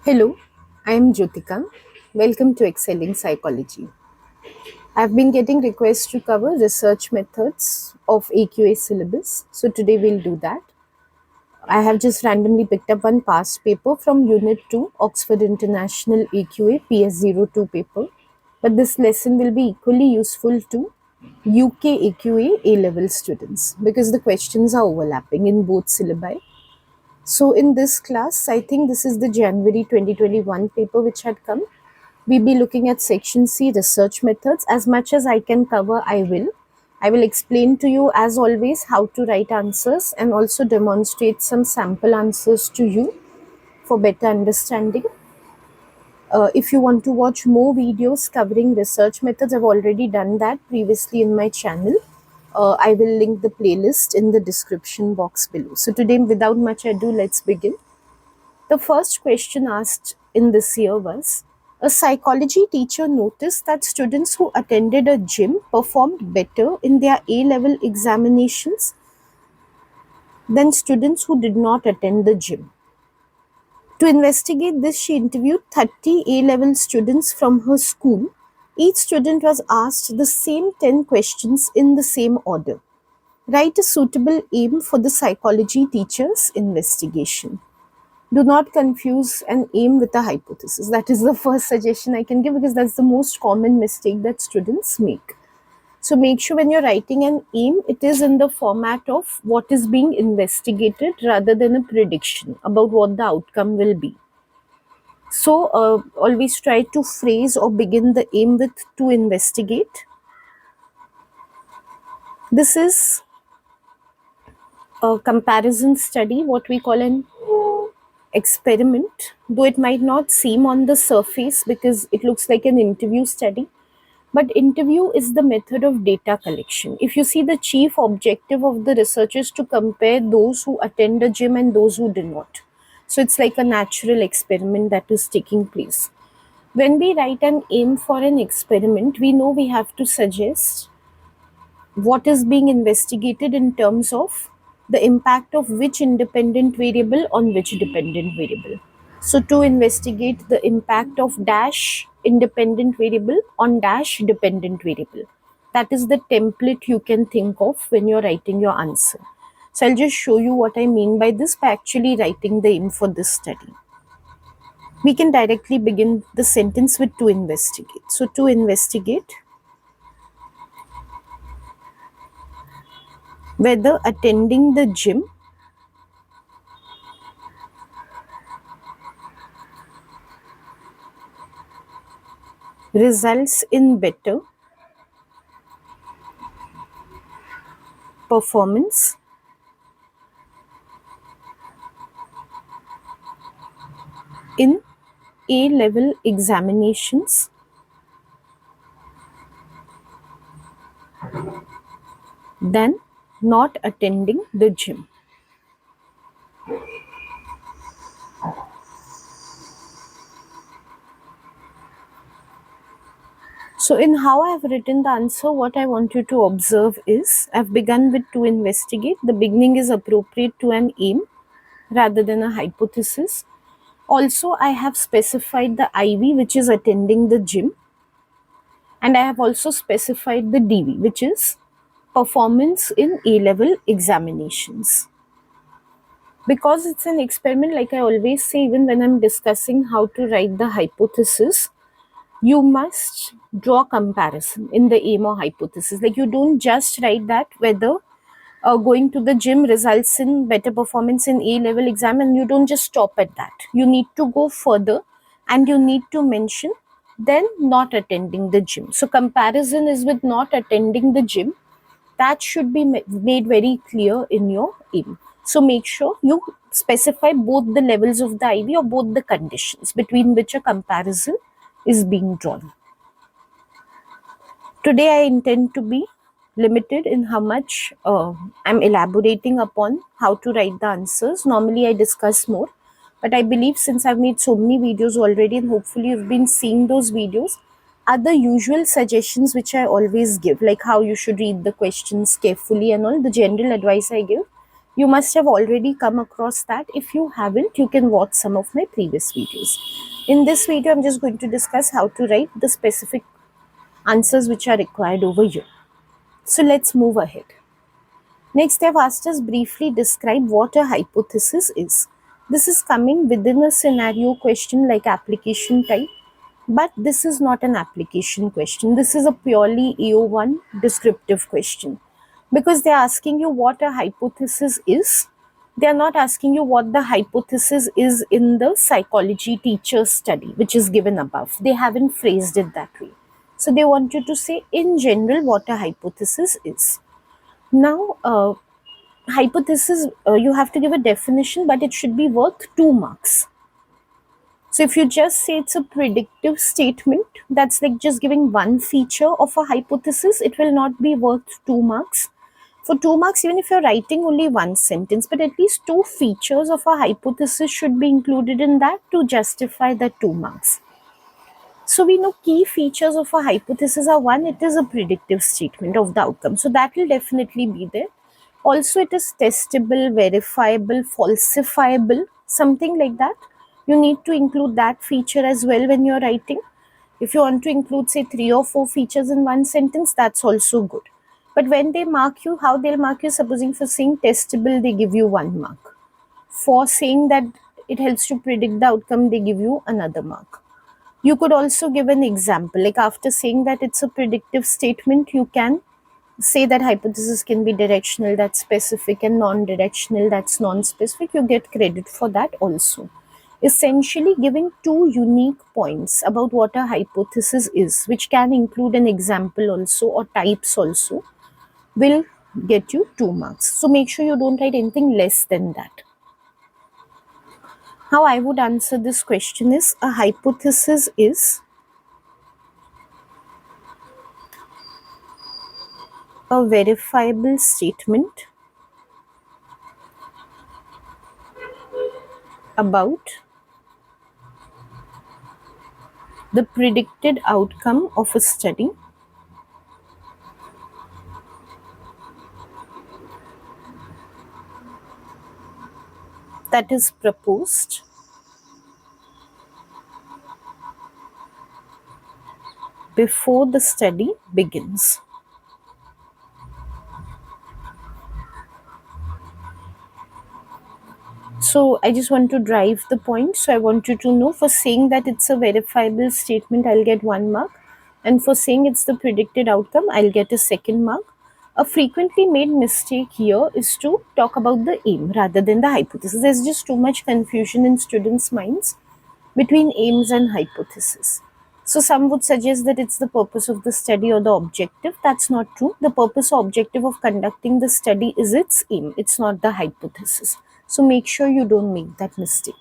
Hello, I am Jyotika. Welcome to Excelling Psychology. I've been getting requests to cover research methods of AQA syllabus, so today we'll do that. I have just randomly picked up one past paper from Unit 2, Oxford International AQA PS02 paper, but this lesson will be equally useful to UK AQA A-level students because the questions are overlapping in both syllabi. So in this class, I think this is the January 2021 paper which had come. We'll be looking at section C, research methods. As much as I can cover, I will. I will explain to you, as always, how to write answers and also demonstrate some sample answers to you for better understanding. If you want to watch more videos covering research methods, I've already done that previously in my channel. I will link the playlist in the description box below. So today, without much ado, let's begin. The first question asked in this year was, a psychology teacher noticed that students who attended a gym performed better in their A level examinations than students who did not attend the gym. To investigate this, she interviewed 30 A level students from her school. Each student was asked the same 10 questions in the same order. Write a suitable aim for the psychology teacher's investigation. Do not confuse an aim with a hypothesis. That is the first suggestion I can give because that's the most common mistake that students make. So make sure when you're writing an aim, it is in the format of what is being investigated rather than a prediction about what the outcome will be. So always try to phrase or begin the aim with to investigate. This is a comparison study, what we call an experiment, though it might not seem on the surface because it looks like an interview study. But interview is the method of data collection. If you see, the chief objective of the research is to compare those who attend a gym and those who do not. So it's like a natural experiment that is taking place. When we write an aim for an experiment, we know we have to suggest what is being investigated in terms of the impact of which independent variable on which dependent variable. So to investigate the impact of dash independent variable on dash dependent variable. That is the template you can think of when you're writing your answer. So I'll just show you what I mean by this by actually writing the aim for this study. We can directly begin the sentence with to investigate. So to investigate whether attending the gym results in better performance in A level examinations than not attending the gym. So in how I have written the answer, what I want you to observe is I've begun with to investigate. The beginning is appropriate to an aim rather than a hypothesis. Also, I have specified the IV, which is attending the gym. And I have also specified the DV, which is performance in A-level examinations. Because it's an experiment, like I always say, even when I'm discussing how to write the hypothesis, you must draw comparison in the aim or hypothesis. Like you don't just write that whether going to the gym results in better performance in A-level exam, and you don't just stop at that. You need to go further and you need to mention then not attending the gym. So comparison is with not attending the gym. That should be made very clear in your aim. So make sure you specify both the levels of the IV or both the conditions between which a comparison is being drawn. Today I intend to be limited in how much I'm elaborating upon how to write the answers. Normally I discuss more, but I believe since I've made so many videos already and hopefully you've been seeing those videos, are the usual suggestions which I always give, like how you should read the questions carefully and all the general advice I give, You must have already come across that. If you haven't, you can watch some of my previous videos. In this video, I'm just going to discuss how to write the specific answers which are required over here. So let's move ahead. Next, they've asked us briefly describe what a hypothesis is. This is coming within a scenario question like application type, but this is not an application question. This is a purely AO1 descriptive question because they're asking you what a hypothesis is. They're not asking you what the hypothesis is in the psychology teacher's study, which is given above. They haven't phrased it that way. So they want you to say in general what a hypothesis is. Now, hypothesis, you have to give a definition, but it should be worth 2 marks. So if you just say it's a predictive statement, that's like just giving one feature of a hypothesis, it will not be worth 2 marks. For 2 marks, even if you're writing only one sentence, but at least 2 features of a hypothesis should be included in that to justify the 2 marks. So we know key features of a hypothesis are: one, it is a predictive statement of the outcome. So that will definitely be there. Also, it is testable, verifiable, falsifiable, something like that. You need to include that feature as well when you're writing. If you want to include, say, 3 or 4 features in one sentence, that's also good. But when they mark you, how they'll mark you, supposing for saying testable, they give you 1 mark. For saying that it helps to predict the outcome, they give you another mark. You could also give an example, like after saying that it's a predictive statement, you can say that hypothesis can be directional, that's specific, and non-directional, that's non-specific. You get credit for that also. Essentially giving 2 unique points about what a hypothesis is, which can include an example also or types also, will get you 2 marks. So make sure you don't write anything less than that. How I would answer this question is, a hypothesis is a verifiable statement about the predicted outcome of a study that is proposed before the study begins. So I just want to drive the point. So I want you to know, for saying that it's a verifiable statement, I'll get 1 mark. And for saying it's the predicted outcome, I'll get a 2nd mark. A frequently made mistake here is to talk about the aim rather than the hypothesis. There's just too much confusion in students' minds between aims and hypothesis. So some would suggest that it's the purpose of the study or the objective. That's not true. The purpose or objective of conducting the study is its aim. It's not the hypothesis. So make sure you don't make that mistake.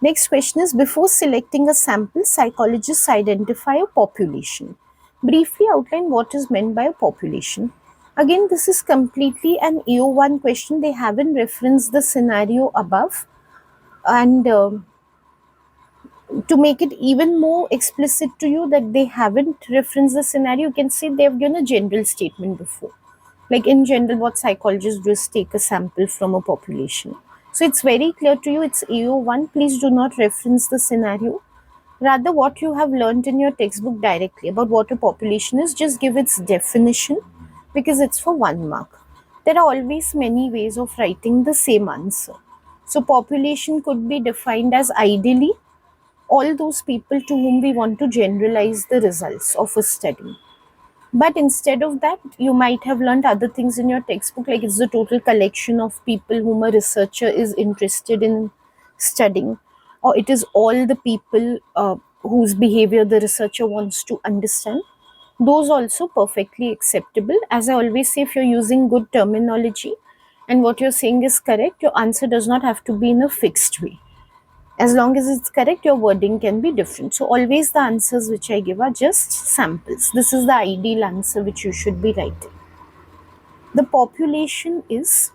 Next question is, before selecting a sample, psychologists identify a population. Briefly outline what is meant by a population. Again, this is completely an AO1 question. They haven't referenced the scenario above. And to make it even more explicit to you that they haven't referenced the scenario, you can say they've given a general statement before. Like in general, what psychologists do is take a sample from a population. So it's very clear to you, it's AO1. Please do not reference the scenario. Rather, what you have learned in your textbook directly about what a population is, just give its definition because it's for 1 mark. There are always many ways of writing the same answer. So population could be defined as ideally all those people to whom we want to generalize the results of a study. But instead of that, you might have learned other things in your textbook, like it's the total collection of people whom a researcher is interested in studying, or it is all the people whose behavior the researcher wants to understand. Those also perfectly acceptable. As I always say, if you're using good terminology and what you're saying is correct, your answer does not have to be in a fixed way. As long as it's correct, your wording can be different. So always the answers which I give are just samples. This is the ideal answer which you should be writing. The population is,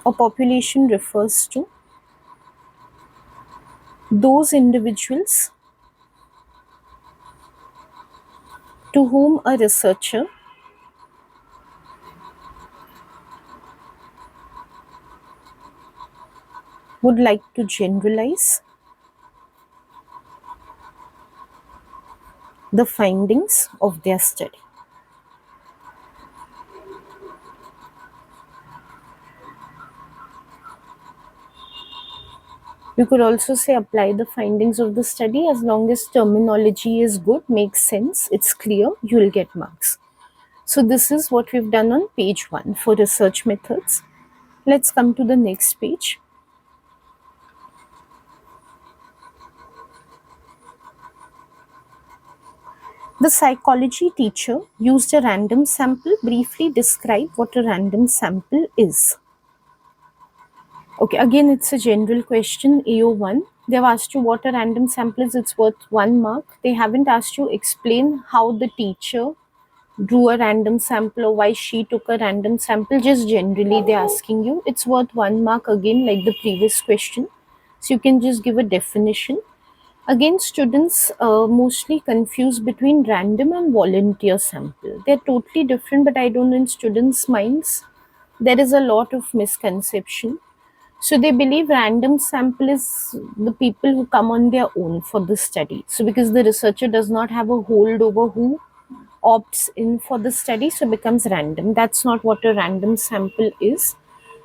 or population refers to, those individuals to whom a researcher would like to generalize the findings of their study. You could also say apply the findings of the study. As long as terminology is good, makes sense, it's clear, you will get marks. So this is what we've done on page 1 for research methods. Let's come to the next page. The psychology teacher used a random sample. Briefly describe what a random sample is. Okay, again, it's a general question, AO1. They've asked you what a random sample is, it's worth 1 mark. They haven't asked you explain how the teacher drew a random sample or why she took a random sample. Just generally, they're asking you. It's worth 1 mark again, like the previous question. So you can just give a definition. Again, students mostly confuse between random and volunteer sample. They're totally different, but I don't know in students' minds, there is a lot of misconception. So they believe random sample is the people who come on their own for the study. So because the researcher does not have a hold over who opts in for the study, so it becomes random. That's not what a random sample is.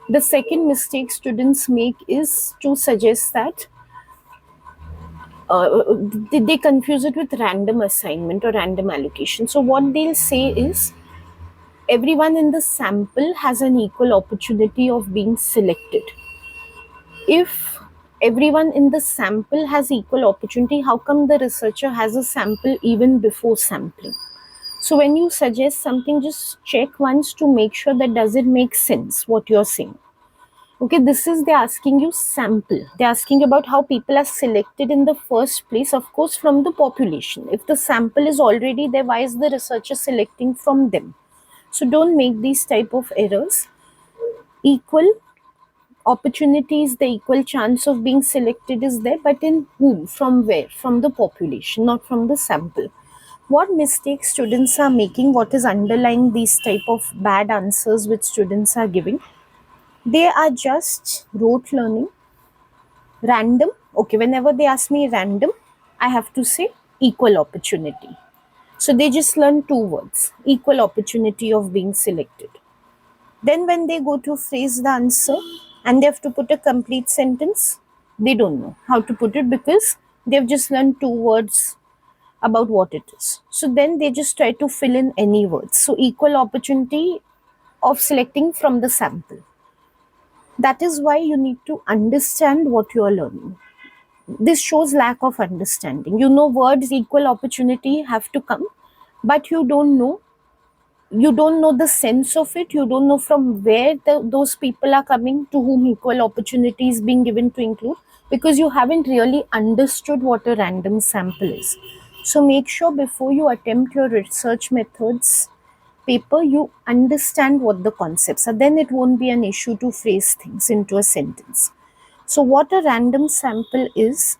The second mistake students make is to suggest that they confuse it with random assignment or random allocation. So what they'll say is everyone in the sample has an equal opportunity of being selected. If everyone in the sample has equal opportunity, how come the researcher has a sample even before sampling? So when you suggest something, just check once to make sure that does it make sense what you're saying. Okay, this is they're asking you sample. They're asking about how people are selected in the first place, of course, from the population. If the sample is already there, why is the researcher selecting from them? So don't make these type of errors. Equal opportunities, the equal chance of being selected is there, but in whom? From where? From the population, not from the sample. What mistakes students are making, what is underlying these type of bad answers which students are giving? They are just rote learning, random. Okay, whenever they ask me random, I have to say equal opportunity. So they just learn 2 words, equal opportunity of being selected. Then when they go to phrase the answer and they have to put a complete sentence, they don't know how to put it because they've just learned 2 words about what it is. So then they just try to fill in any words. So equal opportunity of selecting from the sample. That is why you need to understand what you are learning. This shows lack of understanding. You know words equal opportunity have to come, but you don't know the sense of it. You don't know from where those people are coming to whom equal opportunity is being given to include, because you haven't really understood what a random sample is. So make sure before you attempt your research methods paper, you understand what the concepts are. Then it won't be an issue to phrase things into a sentence. So what a random sample is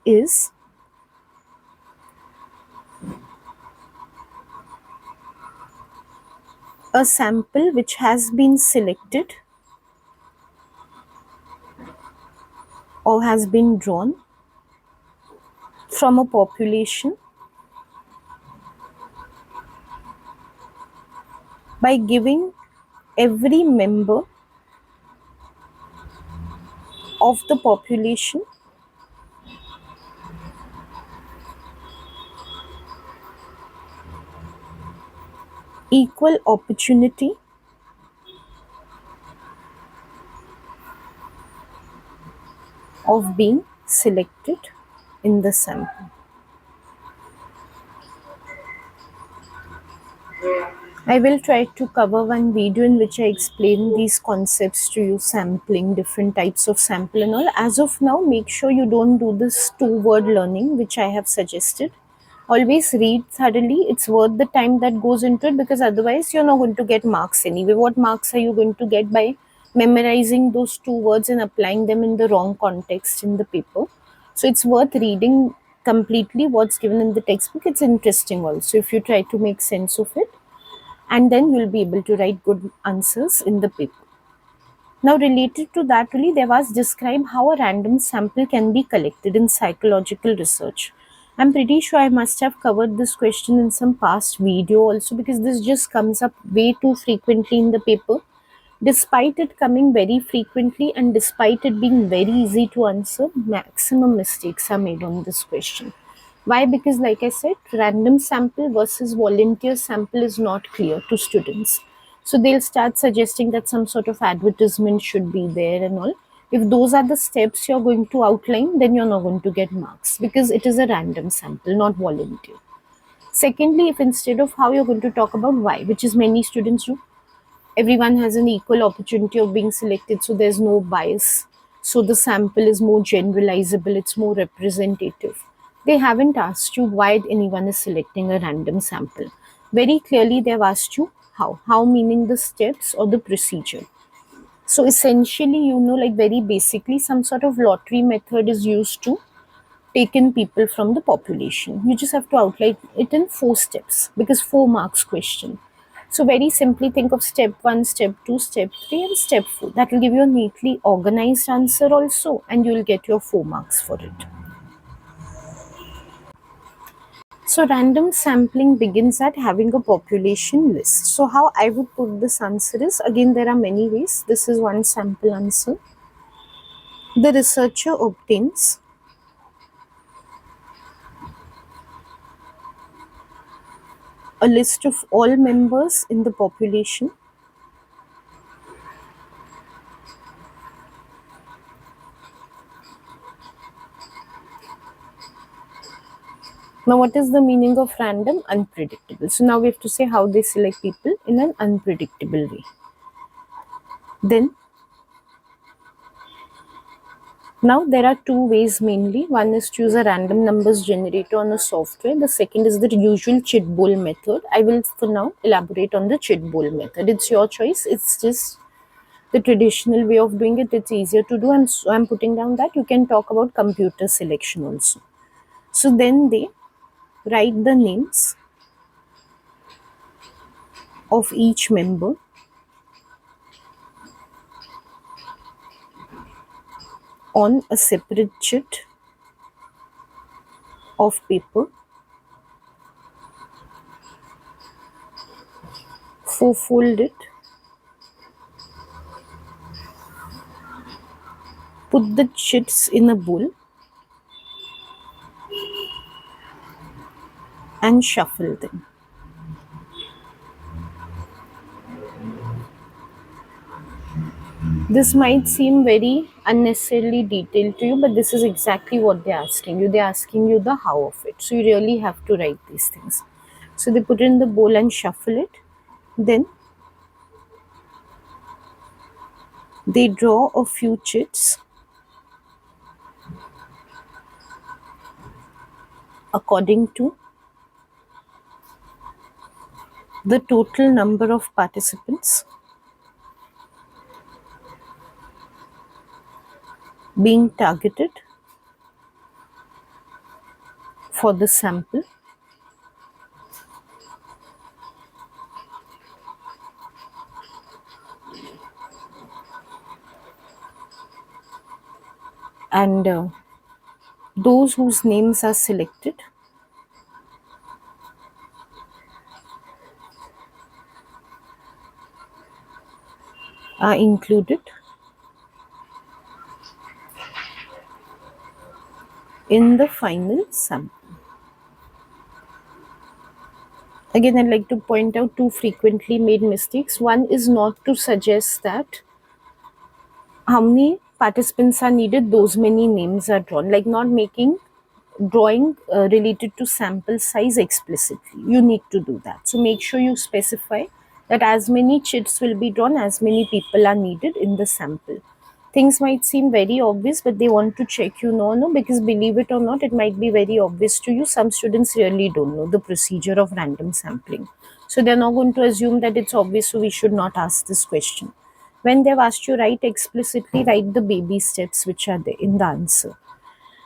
a sample which has been selected or has been drawn from a population by giving every member of the population equal opportunity of being selected in the sample. I will try to cover one video in which I explain these concepts to you, sampling, different types of sample and all. As of now, make sure you don't do this 2-word learning which I have suggested. Always read thoroughly. It's worth the time that goes into it, because otherwise you're not going to get marks anyway. What marks are you going to get by memorizing those 2 words and applying them in the wrong context in the paper? So it's worth reading completely what's given in the textbook. It's interesting also if you try to make sense of it, and then you'll be able to write good answers in the paper. Now, related to that, really, they've asked describe how a random sample can be collected in psychological research. I'm pretty sure I must have covered this question in some past video also, because this just comes up way too frequently in the paper. Despite it coming very frequently and despite it being very easy to answer, maximum mistakes are made on this question. Why? Because, like I said, random sample versus volunteer sample is not clear to students. So they'll start suggesting that some sort of advertisement should be there and all. If those are the steps you're going to outline, then you're not going to get marks because it is a random sample, not volunteer. Secondly, if instead of how you're going to talk about why, which is many students do, everyone has an equal opportunity of being selected, so there's no bias, so the sample is more generalizable, it's more representative. They haven't asked you why anyone is selecting a random sample. Very clearly they've asked you how meaning the steps or the procedure. So essentially, like very basically, some sort of lottery method is used to take in people from the population. You just have to outline it in 4 steps because 4 marks question. So very simply think of step 1, step 2, step 3 and step 4. That will give you a neatly organized answer also, and you will get your 4 marks for it. So random sampling begins at having a population list. So how I would put this answer is, again there are many ways. This is one sample answer. The researcher obtains a list of all members in the population Now, what is the meaning of random? Unpredictable. So now we have to say how they select people in an unpredictable way. Then, now there are 2 ways mainly. One is to use a random numbers generator on a software. The second is the usual Chitbol method. I will for now elaborate on the Chitbol method. It's your choice. It's just the traditional way of doing it. It's easier to do, and so I'm putting down that you can talk about computer selection also. So then they write the names of each member on a separate sheet of paper, fold it, put the sheets in a bowl and shuffle them. This might seem very unnecessarily detailed to you, but this is exactly what they're asking you. They're asking you the how of it. So you really have to write these things. So they put it in the bowl and shuffle it. Then they draw a few chits according to the total number of participants being targeted for the sample. And those whose names are selected are included in the final sample. Again, I'd like to point out 2 frequently made mistakes. One is not to suggest that how many participants are needed, those many names are drawn, like not making drawing related to sample size explicitly. You need to do that. So make sure you specify that as many chits will be drawn, as many people are needed in the sample. Things might seem very obvious, but they want to check you no, because believe it or not, it might be very obvious to you. Some students really don't know the procedure of random sampling. So they're not going to assume that it's obvious, so we should not ask this question. When they've asked you write explicitly, write the baby steps which are there in the answer.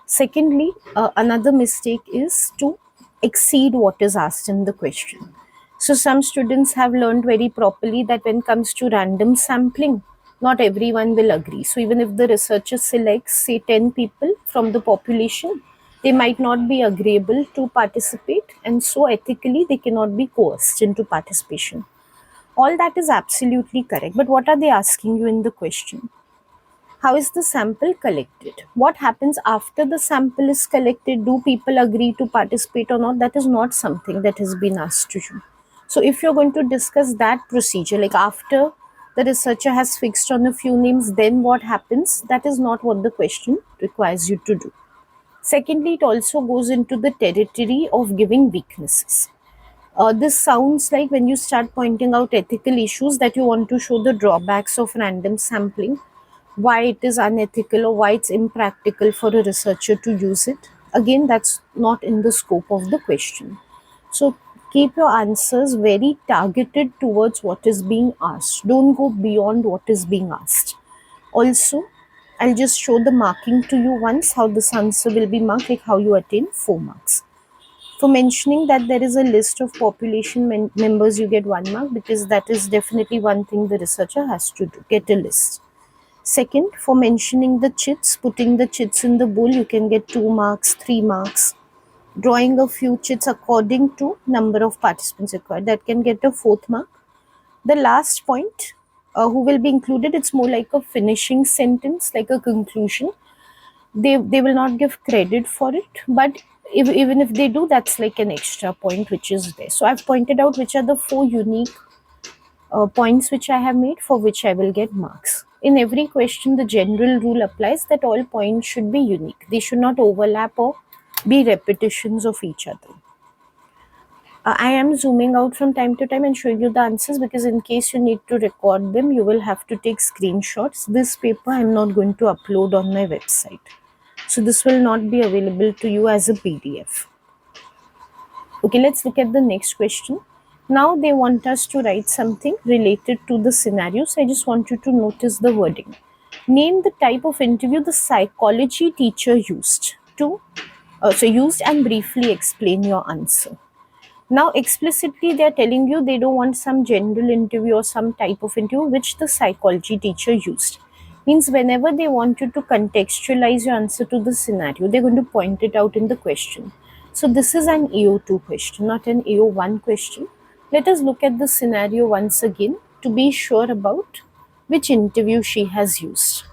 Secondly, another mistake is to exceed what is asked in the question. So some students have learned very properly that when it comes to random sampling, not everyone will agree. So even if the researcher selects, say, 10 people from the population, they might not be agreeable to participate, and so ethically they cannot be coerced into participation. All that is absolutely correct. But what are they asking you in the question? How is the sample collected? What happens after the sample is collected? Do people agree to participate or not? That is not something that has been asked to you. So, if you're going to discuss that procedure, like after the researcher has fixed on a few names, then what happens? That is not what the question requires you to do. Secondly, it also goes into the territory of giving weaknesses. This sounds like when you start pointing out ethical issues that you want to show the drawbacks of random sampling, why it is unethical or why it's impractical for a researcher to use it. Again, that's not in the scope of the question. So keep your answers very targeted towards what is being asked. Don't go beyond what is being asked. Also, I'll just show the marking to you once how this answer will be marked, like how you attain 4 marks. For mentioning that there is a list of population members, you get 1 mark, because that is definitely one thing the researcher has to do, get a list. Second, for mentioning the chits, putting the chits in the bowl, you can get 2 marks, 3 marks. Drawing a few chits according to number of participants required, that can get a 4th mark. The last point, who will be included, it's more like a finishing sentence, like a conclusion. They will not give credit for it, but even if they do, that's like an extra point which is there. So I've pointed out which are the 4 unique points which I have made, for which I will get marks. In every question, the general rule applies that all points should be unique. They should not overlap or be repetitions of each other. I am zooming out from time to time and showing you the answers, because in case you need to record them, you will have to take screenshots. This paper I am not going to upload on my website. So this will not be available to you as a PDF. Okay, let's look at the next question. Now they want us to write something related to the scenario. So I just want you to notice the wording. Name the type of interview the psychology teacher used used, and briefly explain your answer. Now explicitly they are telling you they don't want some general interview or some type of interview which the psychology teacher used. Means whenever they want you to contextualize your answer to the scenario, they're going to point it out in the question. So this is an AO2 question, not an AO1 question. Let us look at the scenario once again to be sure about which interview she has used.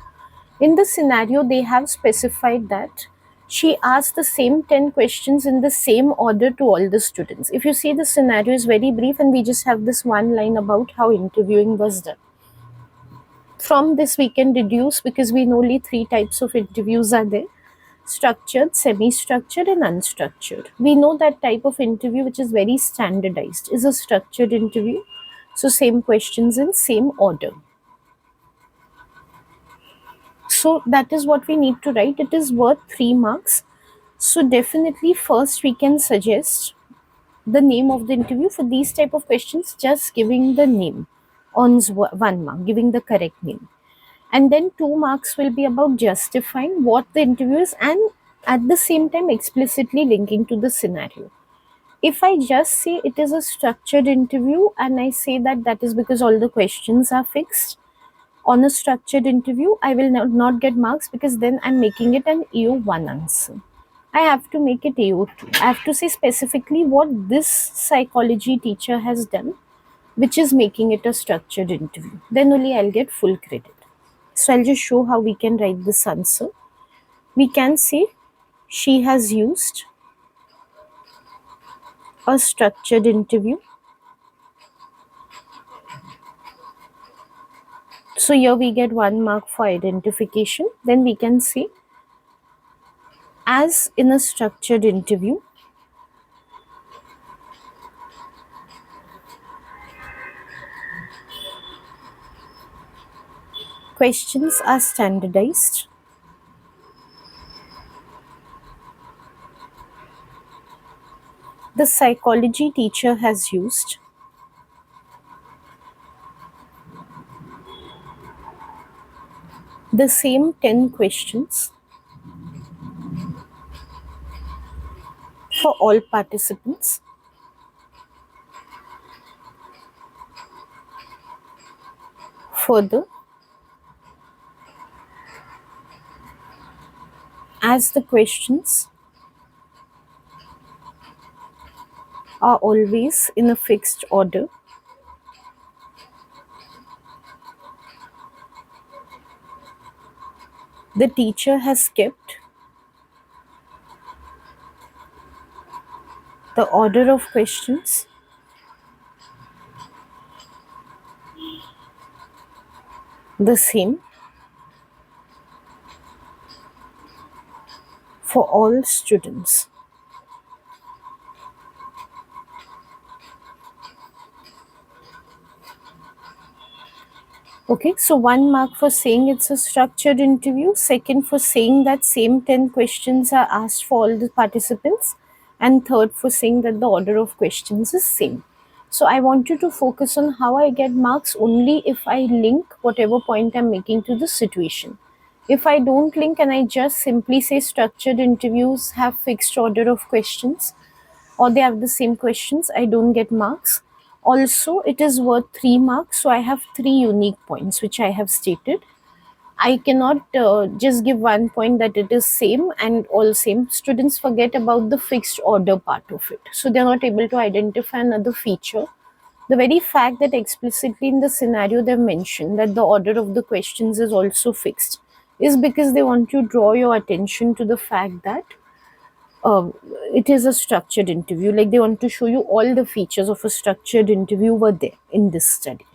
In the scenario, they have specified that she asked the same 10 questions in the same order to all the students. If you see, the scenario is very brief and we just have this one line about how interviewing was done. From this, we can deduce, because we know only 3 types of interviews are there: structured, semi-structured, and unstructured. We know that type of interview which is very standardized is a structured interview. So same questions in same order. So that is what we need to write. It is worth 3 marks. So definitely first we can suggest the name of the interview. For these type of questions, just giving the name earns 1 mark, giving the correct name. And then 2 marks will be about justifying what the interview is, and at the same time explicitly linking to the scenario. If I just say it is a structured interview and I say that that is because all the questions are fixed, on a structured interview, I will not get marks, because then I'm making it an AO1 answer. I have to make it AO2. I have to say specifically what this psychology teacher has done, which is making it a structured interview. Then only I'll get full credit. So I'll just show how we can write this answer. We can say she has used a structured interview. So here we get 1 mark for identification. Then we can say, as in a structured interview, questions are standardized. The psychology teacher has used the same 10 questions for all participants. Further, as the questions are always in a fixed order, the teacher has kept the order of questions the same for all students. Okay, so 1 mark for saying it's a structured interview, second for saying that same 10 questions are asked for all the participants, and third for saying that the order of questions is same. So I want you to focus on how I get marks only if I link whatever point I'm making to the situation. If I don't link and I just simply say structured interviews have fixed order of questions, or they have the same questions, I don't get marks. Also, it is worth 3 marks, so I have 3 unique points which I have stated. I cannot just give 1 point that it is same and all same. Students forget about the fixed order part of it, so they are not able to identify another feature. The very fact that explicitly in the scenario they've mentioned that the order of the questions is also fixed is because they want to draw your attention to the fact that um, it is a structured interview. Like they want to show you all the features of a structured interview were there in this study.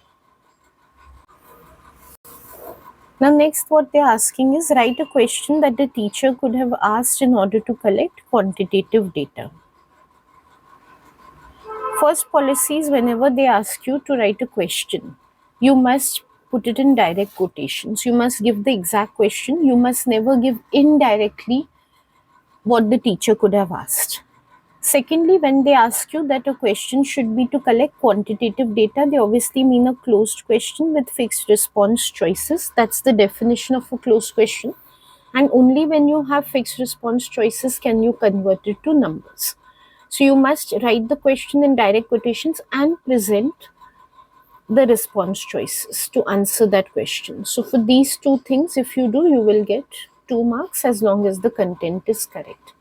Now, next, what they're asking is write a question that the teacher could have asked in order to collect quantitative data. First policy is whenever they ask you to write a question, you must put it in direct quotations. You must give the exact question. You must never give indirectly what the teacher could have asked. Secondly, when they ask you that a question should be to collect quantitative data, they obviously mean a closed question with fixed response choices. That's the definition of a closed question. And only when you have fixed response choices can you convert it to numbers. So you must write the question in direct quotations and present the response choices to answer that question. So for these two things, if you do, you will get 2 marks as long as the content is correct.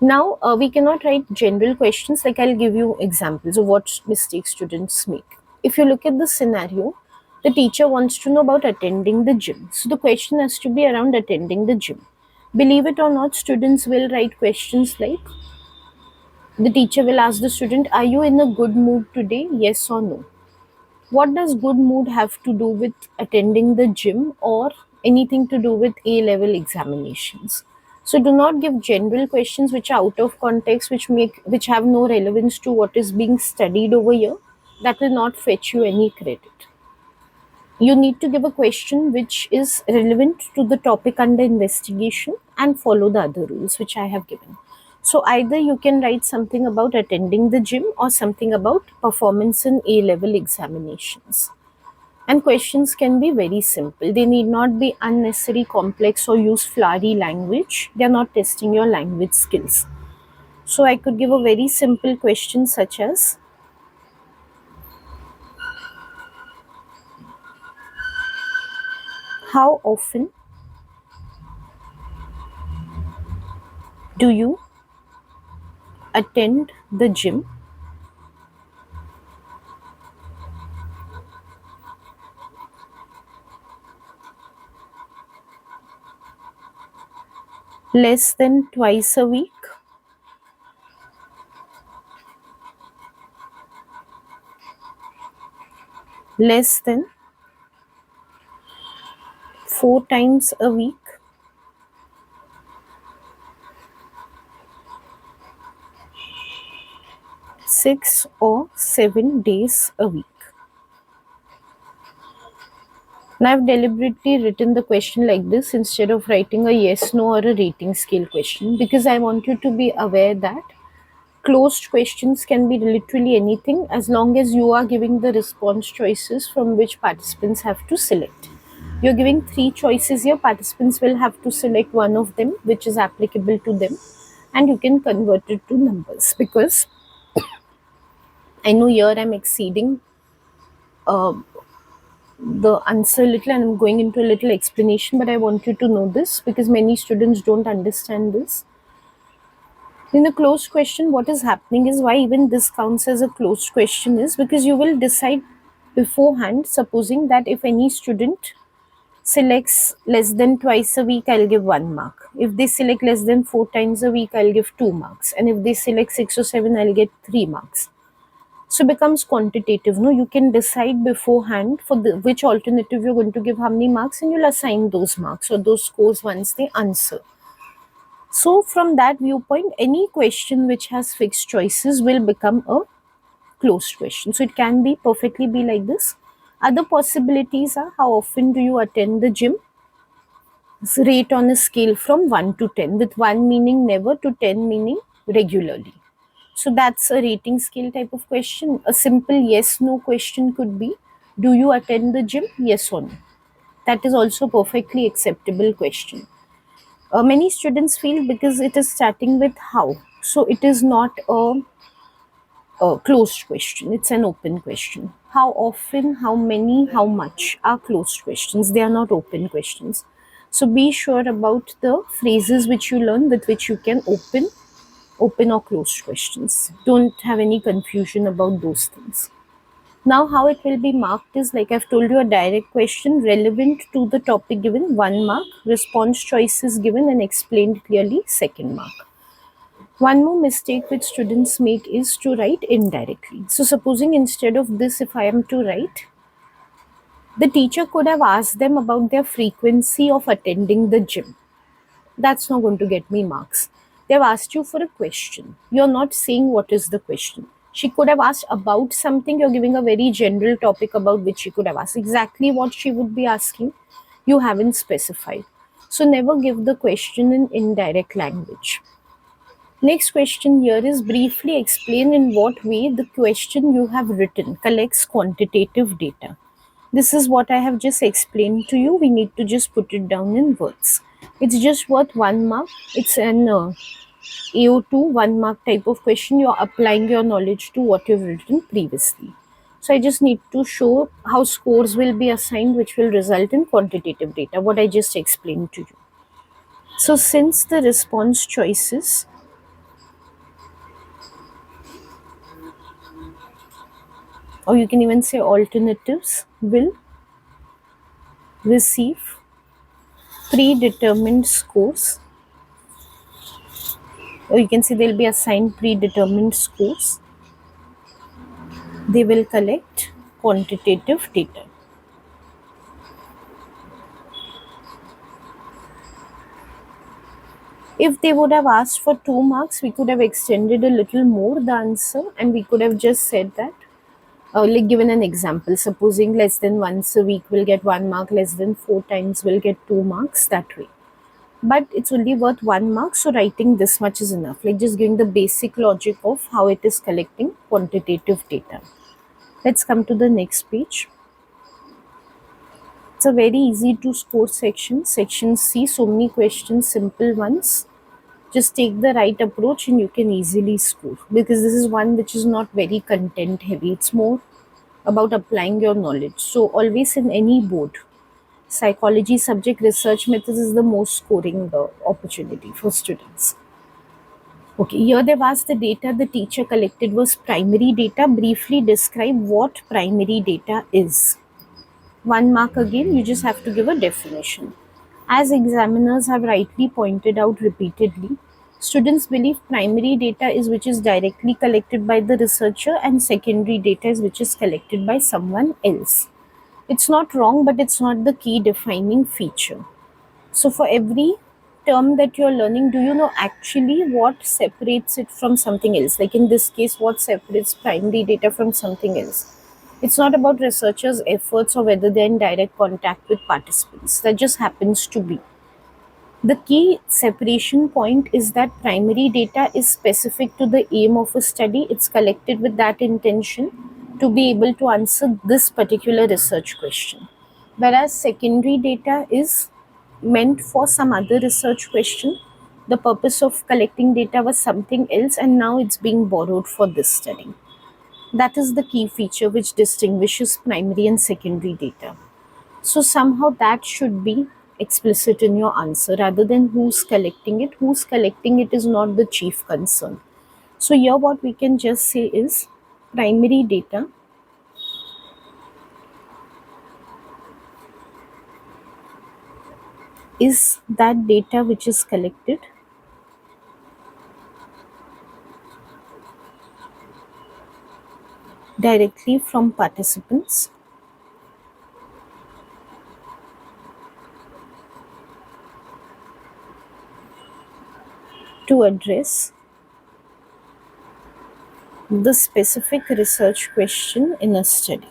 Now, we cannot write general questions. Like I'll give you examples of what mistakes students make. If you look at the scenario, the teacher wants to know about attending the gym. So the question has to be around attending the gym. Believe it or not, students will write questions like, the teacher will ask the student, are you in a good mood today? Yes or no. What does good mood have to do with attending the gym or anything to do with A level examinations? So do not give general questions which are out of context, which have no relevance to what is being studied over here. That will not fetch you any credit. You need to give a question which is relevant to the topic under investigation and follow the other rules which I have given. So either you can write something about attending the gym or something about performance in A level examinations. And questions can be very simple. They need not be unnecessary complex or use flowery language. They are not testing your language skills. So I could give a very simple question such as, how often do you attend the gym? Less than twice a week? Less than 4 times a week? 6 or 7 days a week? Now I've deliberately written the question like this instead of writing a yes, no or a rating scale question, because I want you to be aware that closed questions can be literally anything as long as you are giving the response choices from which participants have to select. You're giving 3 choices here. Participants will have to select one of them which is applicable to them, and you can convert it to numbers, because I know here I'm exceeding uh, the answer a little and I'm going into a little explanation, but I want you to know this because many students don't understand this. In a closed question, what is happening is why even this counts as a closed question is because you will decide beforehand, supposing that if any student selects less than twice a week, I'll give 1 mark. If they select less than 4 times a week, I'll give 2 marks. And if they select 6 or 7, I'll get 3 marks. So it becomes quantitative. No, you can decide beforehand for which alternative you're going to give how many marks, and you'll assign those marks or those scores once they answer. So from that viewpoint, any question which has fixed choices will become a closed question. So it can be perfectly be like this. Other possibilities are how often do you attend the gym? Rate on a scale from 1 to 10, with 1 meaning never to 10 meaning regularly. So that's a rating scale type of question. A simple yes no question could be, do you attend the gym? Yes or no. That is also perfectly acceptable question. Many students feel because it is starting with how, so it is not a closed question, it's an open question. How often, how many, how much are closed questions, they are not open questions. So be sure about the phrases which you learn with which you can open or closed questions. Don't have any confusion about those things. Now, how it will be marked is like I've told you, a direct question relevant to the topic given, 1 mark, response choices given and explained clearly, 2 mark. One more mistake which students make is to write indirectly. So, supposing instead of this, if I am to write, the teacher could have asked them about their frequency of attending the gym. That's not going to get me marks. They've asked you for a question. You're not saying what is the question. She could have asked about something. You're giving a very general topic about which she could have asked. Exactly what she would be asking, you haven't specified. So never give the question in indirect language. Next question here is briefly explain in what way the question you have written collects quantitative data. This is what I have just explained to you. We need to just put it down in words. It's just worth 1 mark. It's an AO2 1 mark type of question. You're applying your knowledge to what you've written previously. So I just need to show how scores will be assigned, which will result in quantitative data, what I just explained to you. So since the response choices, or you can even say alternatives, will receive predetermined scores, or you can say they'll be assigned predetermined scores, they will collect quantitative data. If they would have asked for 2 marks, we could have extended a little more the answer and we could have just said that, like given an example, supposing less than once a week will get 1 mark, less than 4 times will get 2 marks, that way. But it's only worth 1 mark, so writing this much is enough, like just giving the basic logic of how it is collecting quantitative data. Let's come to the next page. It's a very easy to score section. Section C, so many questions, simple ones. Just take the right approach and you can easily score, because this is one which is not very content heavy. It's more about applying your knowledge. So always in any board, psychology subject research methods is the most scoring opportunity for students. Okay, here they've asked the data the teacher collected was primary data. Briefly describe what primary data is. 1 mark again, you just have to give a definition. As examiners have rightly pointed out repeatedly, students believe primary data is which is directly collected by the researcher and secondary data is which is collected by someone else. It's not wrong, but it's not the key defining feature. So for every term that you're learning, do you know actually what separates it from something else? Like in this case, what separates primary data from something else? It's not about researchers' efforts or whether they're in direct contact with participants. That just happens to be. The key separation point is that primary data is specific to the aim of a study. It's collected with that intention to be able to answer this particular research question. Whereas secondary data is meant for some other research question. The purpose of collecting data was something else and now it's being borrowed for this study. That is the key feature which distinguishes primary and secondary data. So somehow that should be explicit in your answer rather than who's collecting it. Who's collecting it is not the chief concern. So here what we can just say is primary data is that data which is collected directly from participants to address the specific research question in a study.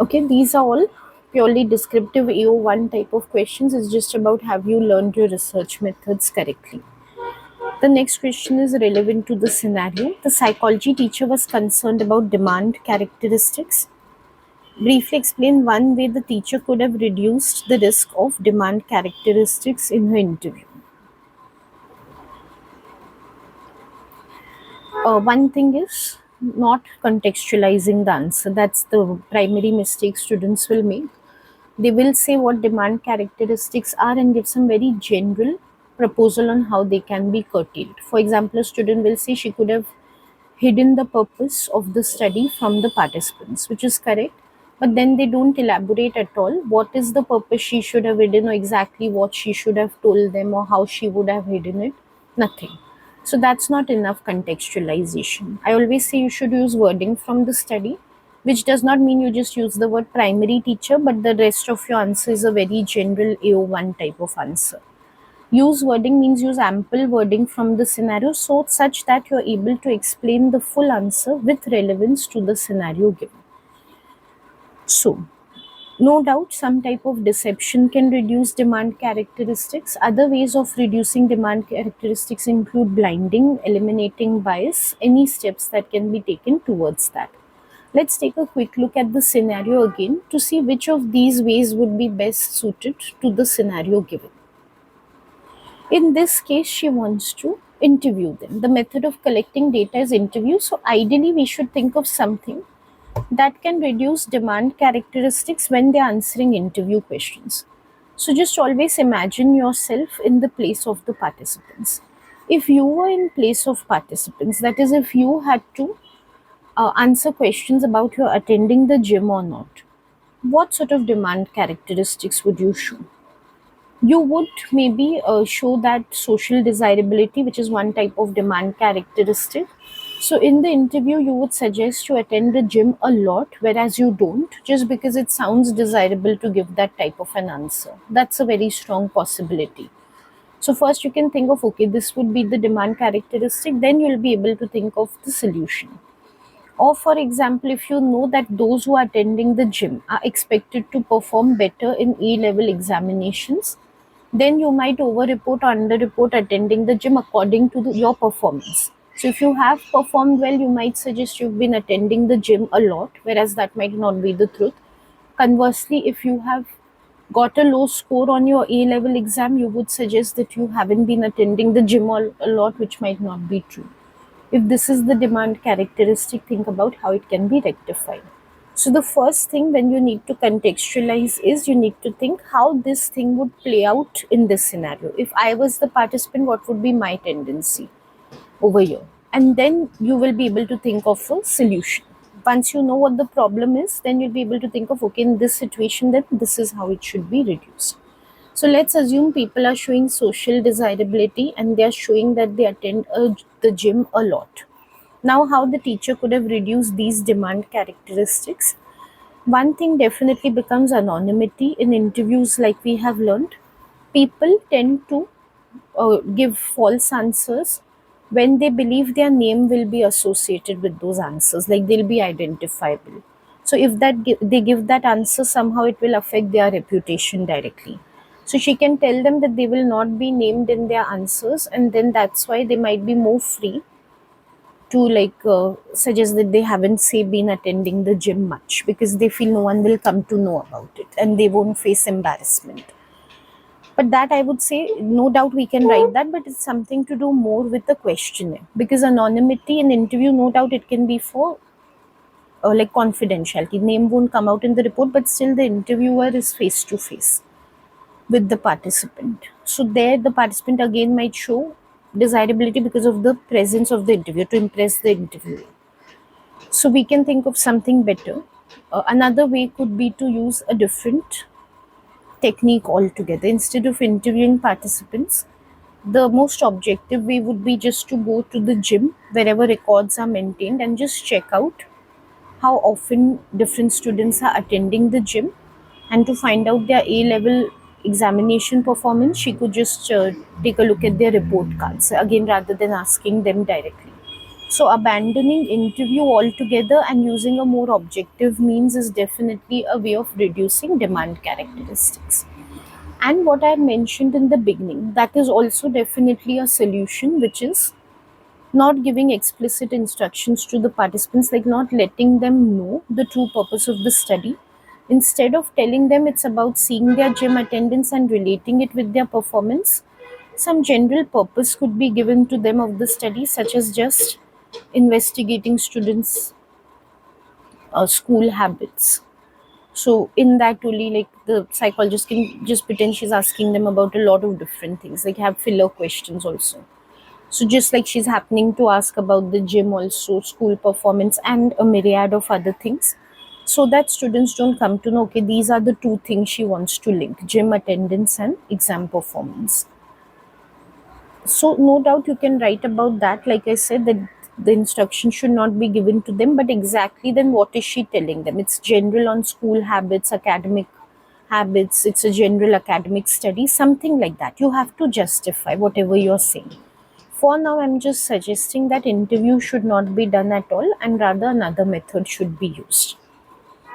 Okay, these are all purely descriptive AO1 type of questions. It's just about have you learned your research methods correctly. The next question is relevant to the scenario. The psychology teacher was concerned about demand characteristics. Briefly explain one way the teacher could have reduced the risk of demand characteristics in her interview. One thing is not contextualizing the answer. That's the primary mistake students will make. They will say what demand characteristics are and give some very general proposal on how they can be curtailed. For example, a student will say she could have hidden the purpose of the study from the participants, which is correct. But then they don't elaborate at all what is the purpose she should have hidden, or exactly what she should have told them, or how she would have hidden it. Nothing. So that's not enough contextualization. I always say you should use wording from the study, which does not mean you just use the word primary teacher, but the rest of your answer is a very general AO1 type of answer. Use wording means use ample wording from the scenario so such that you're able to explain the full answer with relevance to the scenario given. So, no doubt some type of deception can reduce demand characteristics. Other ways of reducing demand characteristics include blinding, eliminating bias, any steps that can be taken towards that. Let's take a quick look at the scenario again to see which of these ways would be best suited to the scenario given. In this case, she wants to interview them. The method of collecting data is interview. So, ideally, we should think of something that can reduce demand characteristics when they're answering interview questions. So, just always imagine yourself in the place of the participants. If you were in place of participants, that is, if you had to answer questions about your attending the gym or not, what sort of demand characteristics would you show? You would maybe show that social desirability, which is one type of demand characteristic. So in the interview you would suggest you attend the gym a lot, whereas you don't, just because it sounds desirable to give that type of an answer. That's a very strong possibility. So first you can think of, okay, this would be the demand characteristic, then you'll be able to think of the solution. Or for example, if you know that those who are attending the gym are expected to perform better in A level examinations, then you might over-report or under-report attending the gym according to your performance. So if you have performed well, you might suggest you've been attending the gym a lot, whereas that might not be the truth. Conversely, if you have got a low score on your A level exam, you would suggest that you haven't been attending the gym a lot, which might not be true. If this is the demand characteristic, think about how it can be rectified. So the first thing when you need to contextualize is you need to think how this thing would play out in this scenario. If I was the participant, what would be my tendency over here? And then you will be able to think of a solution. Once you know what the problem is, then you'll be able to think of, okay, in this situation, then this is how it should be reduced. So let's assume people are showing social desirability and they are showing that they attend the gym a lot. Now, how the teacher could have reduced these demand characteristics? One thing definitely becomes anonymity in interviews, like we have learned. People tend to give false answers when they believe their name will be associated with those answers, like they'll be identifiable. So if they give that answer, somehow it will affect their reputation directly. So she can tell them that they will not be named in their answers, and then that's why they might be more free to suggest that they haven't say been attending the gym much because they feel no one will come to know about it and they won't face embarrassment. But that I would say, no doubt we can write that, but it's something to do more with the questionnaire, because anonymity in interview, no doubt it can be for like confidentiality. Name won't come out in the report, but still the interviewer is face to face with the participant. So there the participant again might show desirability because of the presence of the interviewer to impress the interviewer. So we can think of something better. Another way could be to use a different technique altogether. Instead of interviewing participants, the most objective way would be just to go to the gym wherever records are maintained and just check out how often different students are attending the gym, and to find out their A level examination performance, she could just take a look at their report cards again rather than asking them directly. So, abandoning interview altogether and using a more objective means is definitely a way of reducing demand characteristics. And what I mentioned in the beginning, that is also definitely a solution, which is not giving explicit instructions to the participants, like not letting them know the true purpose of the study. Instead of telling them it's about seeing their gym attendance and relating it with their performance, some general purpose could be given to them of the study, such as just investigating students' school habits. So in that only, like the psychologist can just pretend she's asking them about a lot of different things, like have filler questions also. So just like she's happening to ask about the gym also, school performance and a myriad of other things, so that students don't come to know, okay, these are the two things she wants to link: gym attendance and exam performance. So no doubt you can write about that. Like I said, that the instruction should not be given to them, but exactly then what is she telling them? It's general on school habits, academic habits, it's a general academic study, something like that. You have to justify whatever you're saying. For now, I'm just suggesting that interview should not be done at all and rather another method should be used.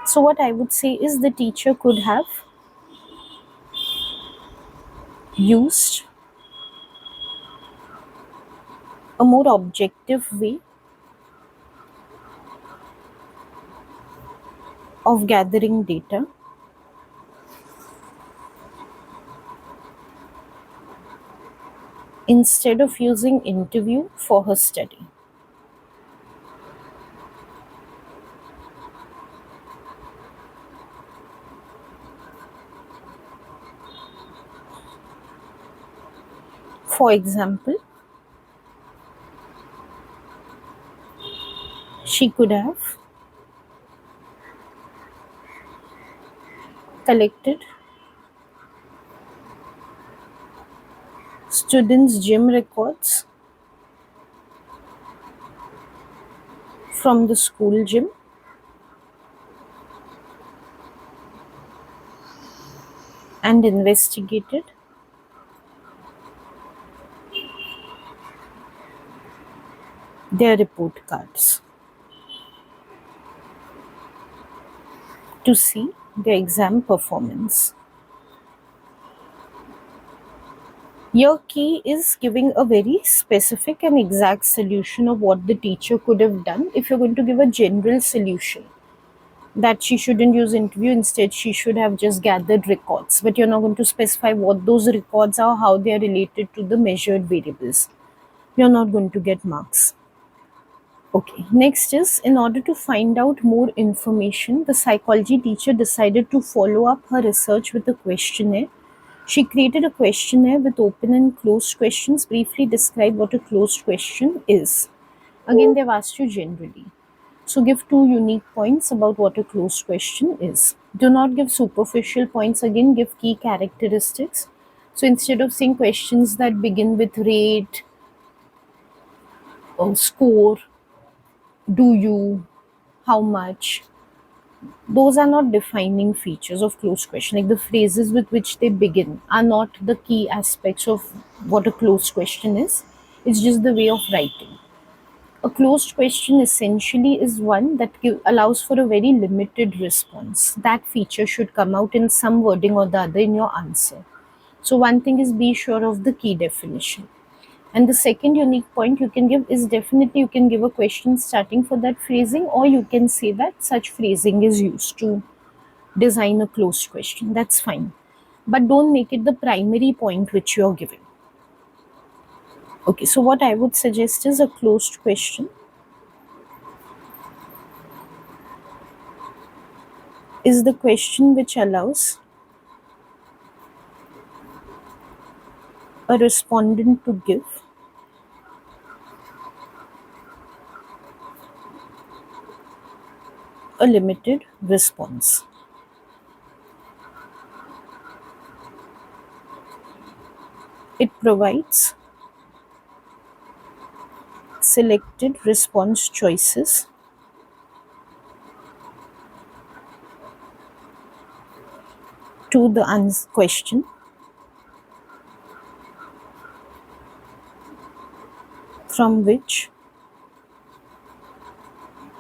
So, what I would say is the teacher could have used a more objective way of gathering data instead of using interview for her study. For example, she could have collected students' gym records from the school gym and investigated their report cards to see their exam performance. Your key is giving a very specific and exact solution of what the teacher could have done. If you're going to give a general solution that she shouldn't use interview, instead she should have just gathered records, but you're not going to specify what those records are, how they are related to the measured variables, you're not going to get marks. Okay, next is, in order to find out more information, the psychology teacher decided to follow up her research with a questionnaire. She created a questionnaire with open and closed questions. Briefly describe what a closed question is. Again, they've asked you generally. So give two unique points about what a closed question is. Do not give superficial points. Again, give key characteristics. So instead of saying questions that begin with rate or score, do you, how much, those are not defining features of closed question. Like the phrases with which they begin are not the key aspects of what a closed question is. It's just the way of writing. A closed question essentially is one that allows for a very limited response. That feature should come out in some wording or the other in your answer. So one thing is, be sure of the key definition. And the second unique point you can give is definitely you can give a question starting for that phrasing, or you can say that such phrasing is used to design a closed question. That's fine. But don't make it the primary point which you're giving. Okay, so what I would suggest is a closed question is the question which allows a respondent to give a limited response. It provides selected response choices to the question from which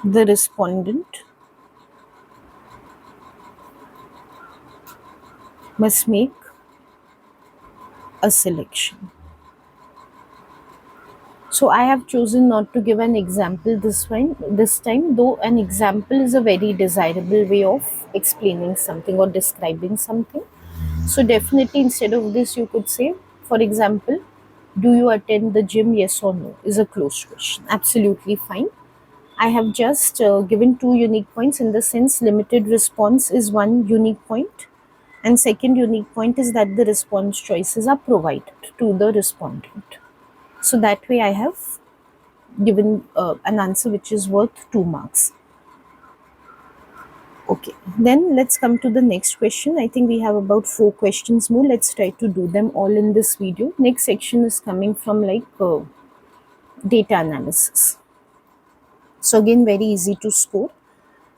the respondent must make a selection. So I have chosen not to give an example this time, though an example is a very desirable way of explaining something or describing something. So definitely instead of this you could say, for example, do you attend the gym, yes or no, is a closed question. Absolutely fine. I have just given two unique points, in the sense limited response is one unique point, and second unique point is that the response choices are provided to the respondent. So that way I have given an answer which is worth 2 marks. Okay, then let's come to the next question. I think we have about 4 questions more. Let's try to do them all in this video. Next section is coming from data analysis. So again, very easy to score.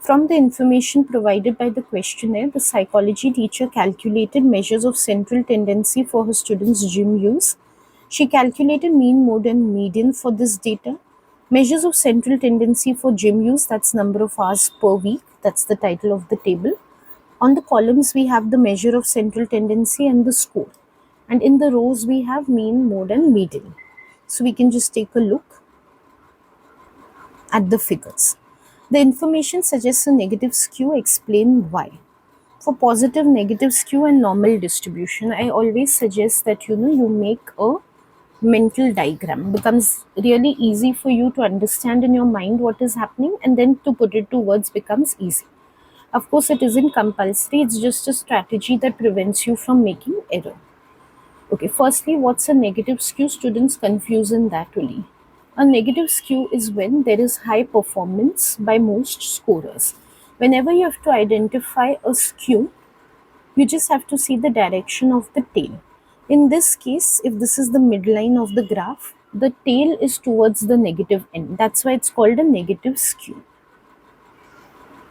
From the information provided by the questionnaire, the psychology teacher calculated measures of central tendency for her students' gym use. She calculated mean, mode, and median for this data. Measures of central tendency for gym use, that's number of hours per week. That's the title of the table. On the columns, we have the measure of central tendency and the score. And in the rows, we have mean, mode, and median. So we can just take a look at the figures. The information suggests a negative skew. Explain why. For positive, negative skew and normal distribution, I always suggest that you make a mental diagram. Becomes really easy for you to understand in your mind what is happening, and then to put it to words becomes easy. Of course, it isn't compulsory, it's just a strategy that prevents you from making error. Okay, firstly, what's a negative skew? Students confuse in that only. A negative skew is when there is high performance by most scorers. Whenever you have to identify a skew, you just have to see the direction of the tail. In this case, if this is the midline of the graph, the tail is towards the negative end. That's why it's called a negative skew.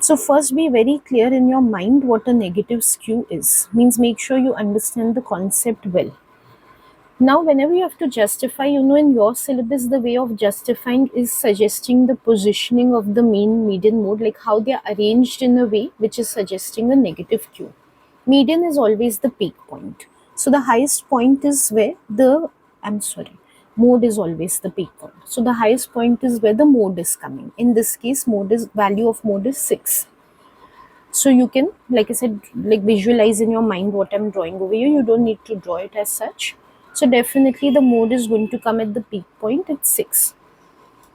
So first, be very clear in your mind what a negative skew is. Means make sure you understand the concept well. Now, whenever you have to justify, in your syllabus, the way of justifying is suggesting the positioning of the mean, median, mode, like how they are arranged in a way which is suggesting a negative Q. Median is always the peak point. So the highest point is where mode is always the peak point. So the highest point is where the mode is coming. In this case, value of mode is 6. So you can, like I said, like visualize in your mind what I'm drawing over here. You don't need to draw it as such. So definitely the mode is going to come at the peak point at 6.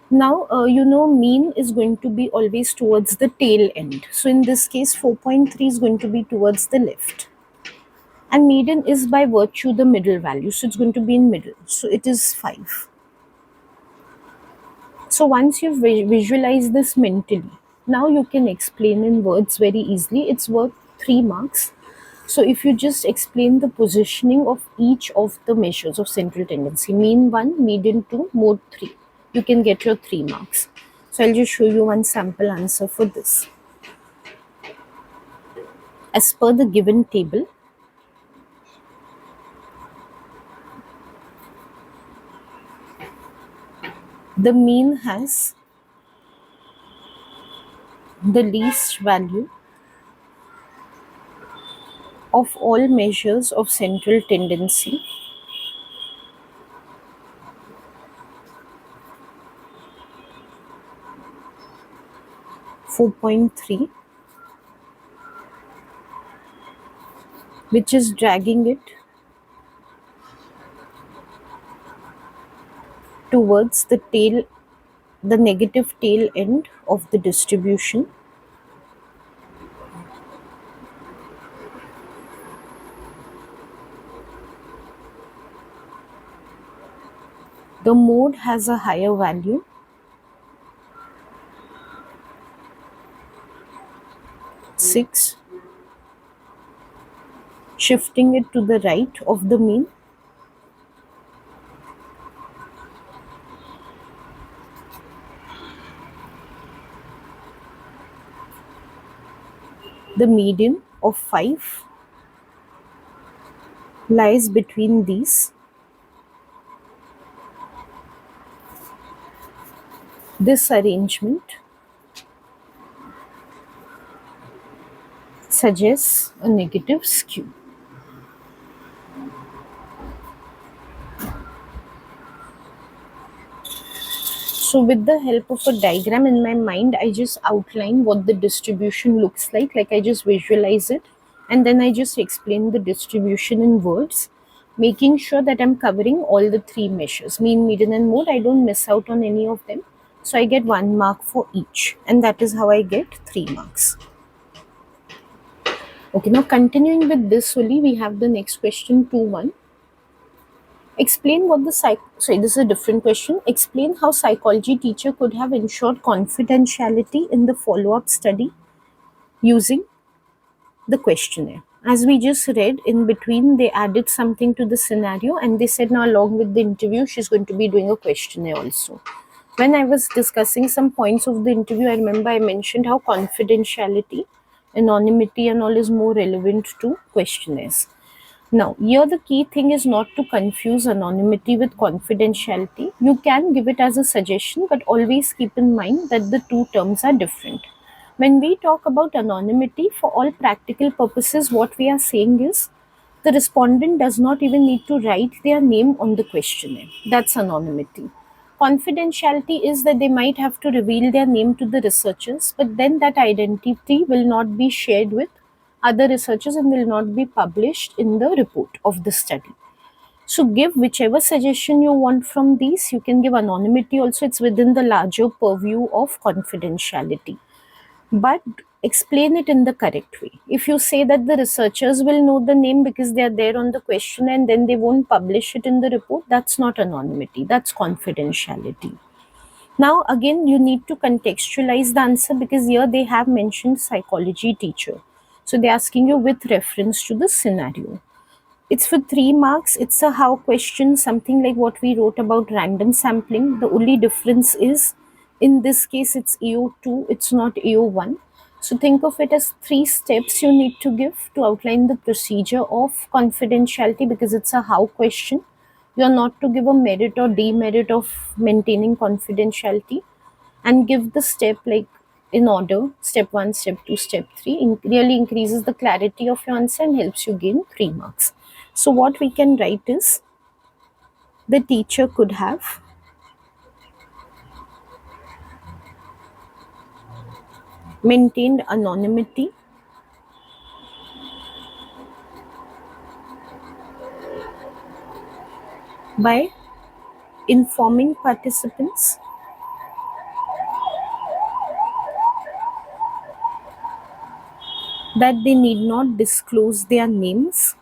Now, mean is going to be always towards the tail end. So in this case, 4.3 is going to be towards the left. And median is by virtue the middle value. So it's going to be in middle. So it is 5. So once you've visualized this mentally, now you can explain in words very easily. It's worth 3 marks. So if you just explain the positioning of each of the measures of central tendency, mean 1, median 2, mode 3, you can get your 3 marks. So I'll just show you one sample answer for this. As per the given table, the mean has the least value of all measures of central tendency 4.3, which is dragging it towards the negative tail end of the distribution. The mode has a higher value, 6, shifting it to the right of the mean. The median of 5 lies between these. This arrangement suggests a negative skew. So with the help of a diagram in my mind, I just outline what the distribution looks like I just visualize it, and then I just explain the distribution in words, making sure that I'm covering all the three measures, mean, median and mode. I don't miss out on any of them. So I get 1 mark for each, and that is how I get 3 marks. Okay, now continuing with this only, we have the next question 2-1. Explain what the this is a different question. Explain how psychology teacher could have ensured confidentiality in the follow-up study using the questionnaire. As we just read, in between they added something to the scenario and they said now along with the interview she's going to be doing a questionnaire also. When I was discussing some points of the interview, I remember I mentioned how confidentiality, anonymity and all is more relevant to questionnaires. Now, here the key thing is not to confuse anonymity with confidentiality. You can give it as a suggestion, but always keep in mind that the two terms are different. When we talk about anonymity, for all practical purposes, what we are saying is the respondent does not even need to write their name on the questionnaire. That's anonymity. Confidentiality is that they might have to reveal their name to the researchers, but then that identity will not be shared with other researchers and will not be published in the report of the study. So give whichever suggestion you want from these. You can give anonymity also, it's within the larger purview of confidentiality. But explain it in the correct way. If you say that the researchers will know the name because they are there on the question and then they won't publish it in the report, that's not anonymity, that's confidentiality. Now again, you need to contextualize the answer because here they have mentioned psychology teacher. So they're asking you with reference to the scenario. It's for 3 marks. It's a how question, something like what we wrote about random sampling. The only difference is in this case it's AO2, it's not AO1. So think of it as 3 steps you need to give to outline the procedure of confidentiality because it's a how question. You're not to give a merit or demerit of maintaining confidentiality, and give the step like in order: step 1, step 2, step 3. Really increases the clarity of your answer and helps you gain 3 marks. So what we can write is the teacher could have maintained anonymity by informing participants that they need not disclose their names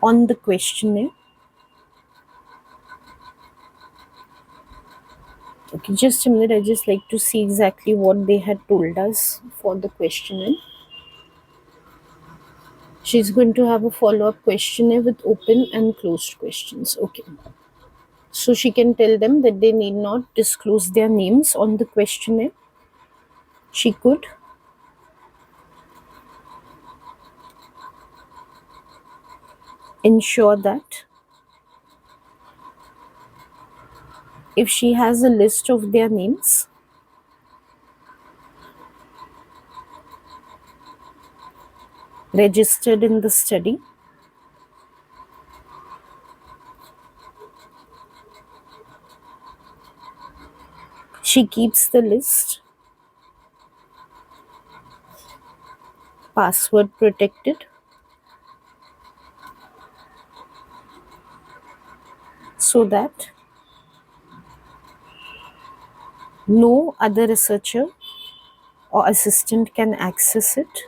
on the questionnaire. Okay, just a minute. I just like to see exactly what they had told us for the questionnaire. She's going to have a follow-up questionnaire with open and closed questions. Okay. So she can tell them that they need not disclose their names on the questionnaire. She could ensure that if she has a list of their names, registered in the study, She keeps the list password protected so that no other researcher or assistant can access it.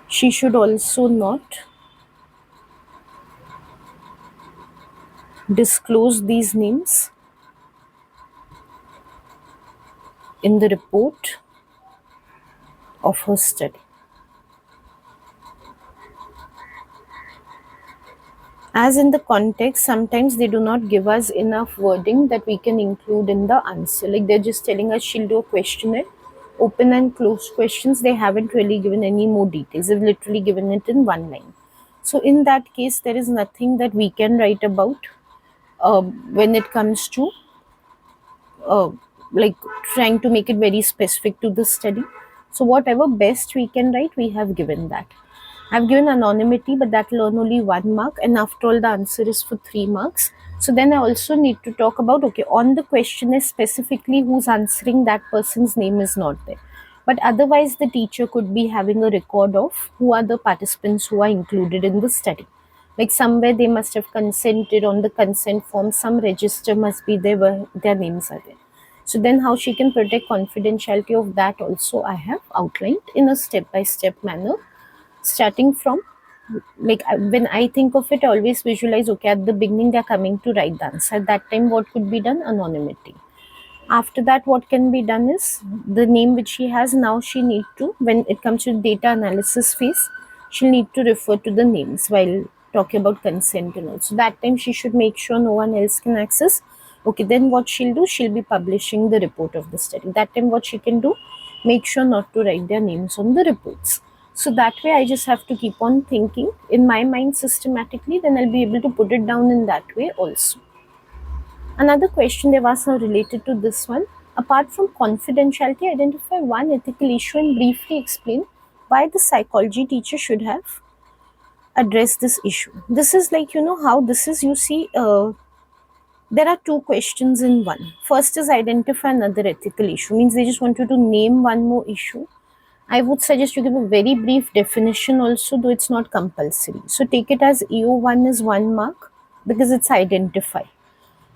She should also not disclose these names in the report of her study. As in the context, sometimes they do not give us enough wording that we can include in the answer. Like they're just telling us she'll do a questionnaire, open and closed questions. They haven't really given any more details. They've literally given it in one line. So in that case, there is nothing that we can write about when it comes to uh, like trying to make it very specific to the study. So whatever best we can write, we have given that. I've given anonymity, but that will earn only 1 mark, and after all, the answer is for 3 marks. So then I also need to talk about, okay, on the questionnaire specifically who's answering, that person's name is not there. But otherwise, the teacher could be having a record of who are the participants who are included in the study. Like somewhere they must have consented on the consent form, some register must be there where their names are there. So then how she can protect confidentiality of that also I have outlined in a step-by-step manner, starting from when I think of it, I always visualize, okay, at the beginning they're coming to write the answer. At that time, what could be done? Anonymity. After that, what can be done is the name which she has now, she need to, when it comes to data analysis phase, she'll need to refer to the names while talking about consent and all. So that time she should make sure no one else can access. Okay, then what she'll do, she'll be publishing the report of the study. That time what she can do, make sure not to write their names on the reports. So that way I just have to keep on thinking in my mind systematically, then I'll be able to put it down in that way also. Another question they've asked now related to this one. Apart from confidentiality, identify one ethical issue and briefly explain why the psychology teacher should have addressed this issue. This is like, how this is, you see, there are two questions in one. First is identify another ethical issue, means they just want you to name one more issue. I would suggest you give a very brief definition also, though it's not compulsory. So take it as EO1 is 1 mark because it's identify,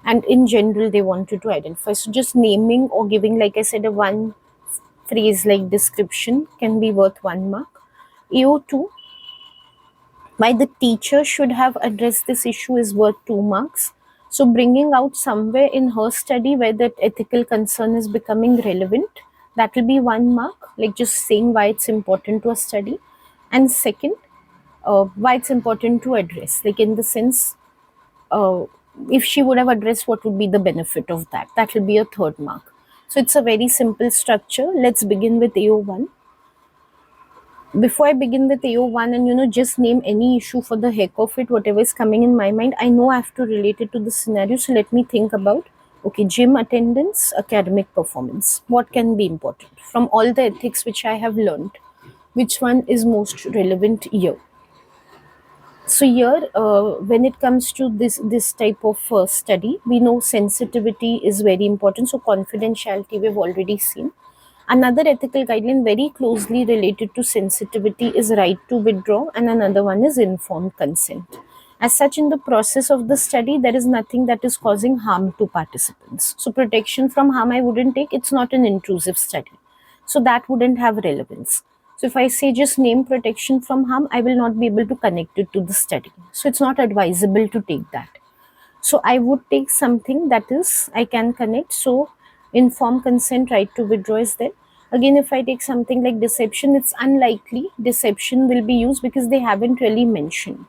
and in general they wanted to identify, so just naming or giving, like I said, a one phrase like description can be worth 1 mark. AO2, why the teacher should have addressed this issue, is worth 2 marks. So bringing out somewhere in her study where that ethical concern is becoming relevant, that will be 1 mark, like just saying why it's important to a study. And second, why it's important to address, like in the sense, uh, if she would have addressed what would be the benefit of that, that will be a 3rd mark. So it's a very simple structure. Let's begin with AO1. Before I begin with AO1 and just name any issue for the heck of it, whatever is coming in my mind, I know I have to relate it to the scenario. So let me think about, okay, gym attendance, academic performance, what can be important from all the ethics which I have learned, which one is most relevant here. So here, when it comes to this type of study, we know sensitivity is very important. So confidentiality we've already seen. Another ethical guideline very closely related to sensitivity is right to withdraw, and another one is informed consent. As such, in the process of the study, there is nothing that is causing harm to participants. So protection from harm I wouldn't take. It's not an intrusive study, so that wouldn't have relevance. So if I say just name protection from harm, I will not be able to connect it to the study. So it's not advisable to take that. So I would take something that is I can connect. So informed consent, right to withdraw is there. Again, if I take something like deception, it's unlikely deception will be used because they haven't really mentioned.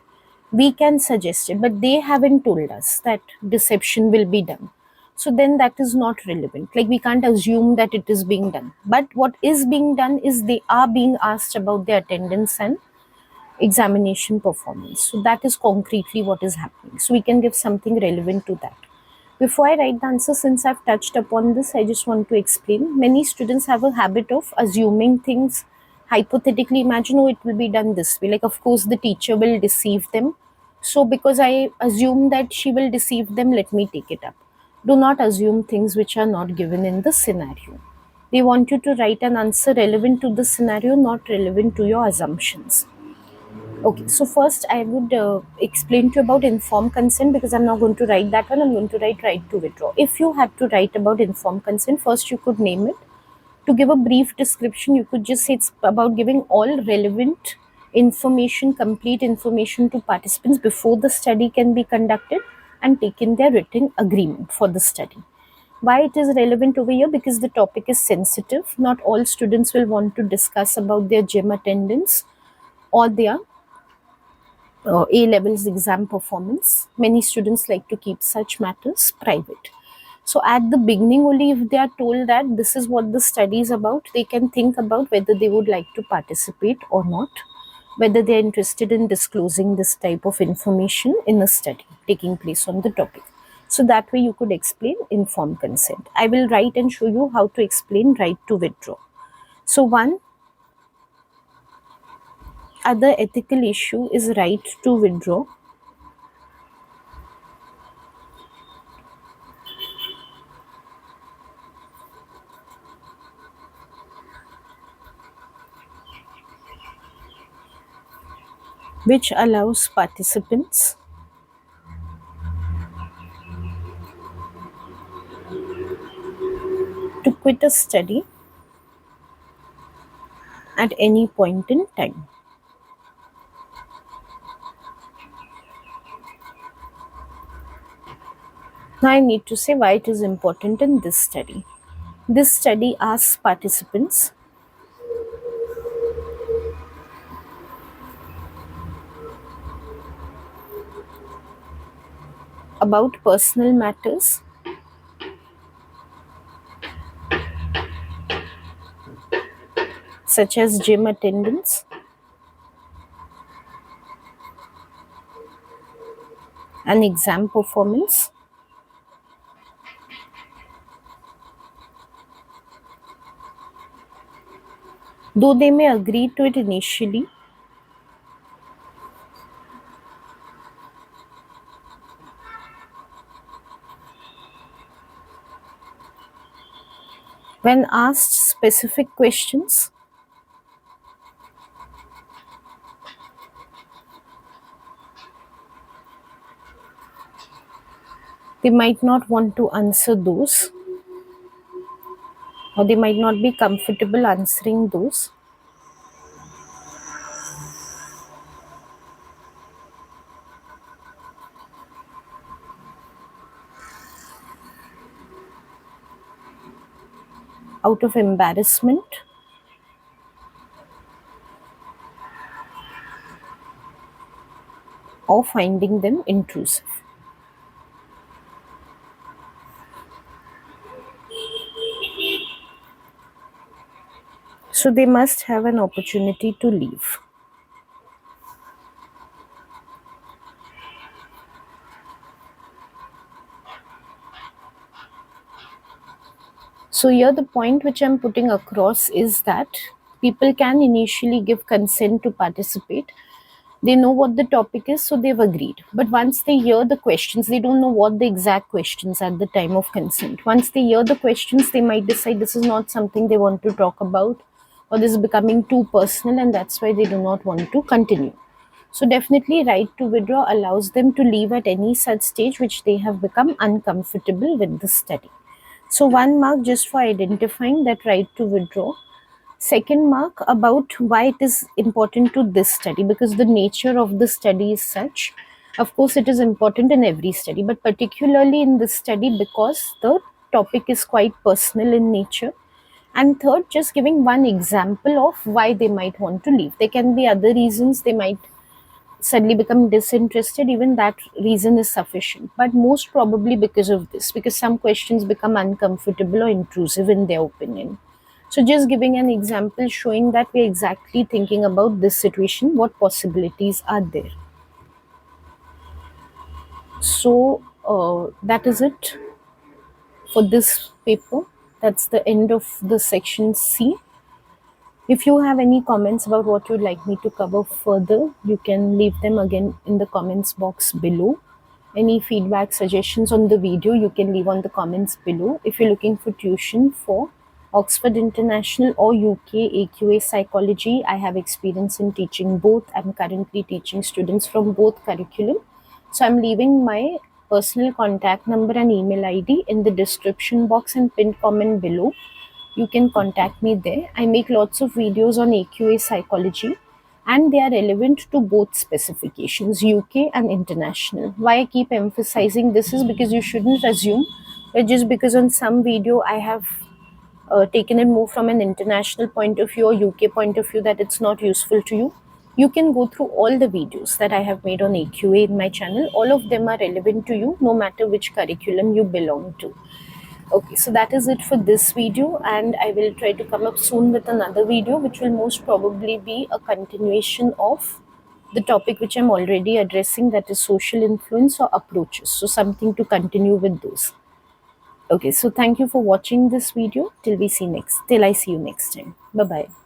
We can suggest it, but they haven't told us that deception will be done. So then that is not relevant. Like we can't assume that it is being done. But what is being done is they are being asked about their attendance and examination performance. So that is concretely what is happening. So we can give something relevant to that. Before I write the answer, since I've touched upon this, I just want to explain. Many students have a habit of assuming things, hypothetically imagine, oh, it will be done this way. Like, of course, the teacher will deceive them. So because I assume that she will deceive them, let me take it up. Do not assume things which are not given in the scenario. They want you to write an answer relevant to the scenario, not relevant to your assumptions. Okay, so first I would explain to you about informed consent, because I'm not going to write that one. I'm going to write right to withdraw. If you had to write about informed consent, first you could name it. To give a brief description, you could just say it's about giving all relevant information, complete information to participants before the study can be conducted, and taking their written agreement for the study. Why it is relevant over here? Because the topic is sensitive. Not all students will want to discuss about their gym attendance or their A levels exam performance. Many students like to keep such matters private. So at the beginning only, if they are told that this is what the study is about, they can think about whether they would like to participate or not, whether they are interested in disclosing this type of information in a study taking place on the topic. So that way you could explain informed consent. I will write and show you how to explain right to withdraw. So one other ethical issue is right to withdraw, which allows participants to quit a study at any point in time. Now I need to say why it is important in this study. This study asks participants about personal matters such as gym attendance, and exam performance. Though they may agree to it initially, when asked specific questions, they might not want to answer those, or they might not be comfortable answering those. Out of embarrassment or finding them intrusive. So they must have an opportunity to leave. So here the point which I'm putting across is that people can initially give consent to participate. They know what the topic is, so they've agreed. But once they hear the questions, they don't know what the exact questions at the time of consent. Once they hear the questions, they might decide this is not something they want to talk about, or this is becoming too personal, and that's why they do not want to continue. So definitely right to withdraw allows them to leave at any such stage which they have become uncomfortable with the study. So one mark just for identifying that right to withdraw. Second mark about why it is important to this study, because the nature of the study is such. Of course, it is important in every study, but particularly in this study because the topic is quite personal in nature. And third, just giving one example of why they might want to leave. There can be other reasons they might suddenly become disinterested. Even that reason is sufficient, but most probably because of this, because some questions become uncomfortable or intrusive in their opinion. So just giving an example showing that we're exactly thinking about this situation, what possibilities are there. So that is it for this paper. That's the end of the section C. If you have any comments about what you'd like me to cover further, you can leave them again in the comments box below. Any feedback, suggestions on the video, you can leave on the comments below. If you're looking for tuition for Oxford International or UK AQA Psychology, I have experience in teaching both. I'm currently teaching students from both curriculum. So I'm leaving my personal contact number and email ID in the description box and pinned comment below. You can contact me there. I make lots of videos on AQA psychology and they are relevant to both specifications, UK and international. Why I keep emphasizing this is because you shouldn't assume that just because on some video I have taken it more from an international point of view or UK point of view that it's not useful to you. You can go through all the videos that I have made on AQA in my channel. All of them are relevant to you no matter which curriculum you belong to. Okay, so that is it for this video, and I will try to come up soon with another video which will most probably be a continuation of the topic which I'm already addressing, that is social influence or approaches. So something to continue with those. Okay, so thank you for watching this video till I see you next time. Bye bye.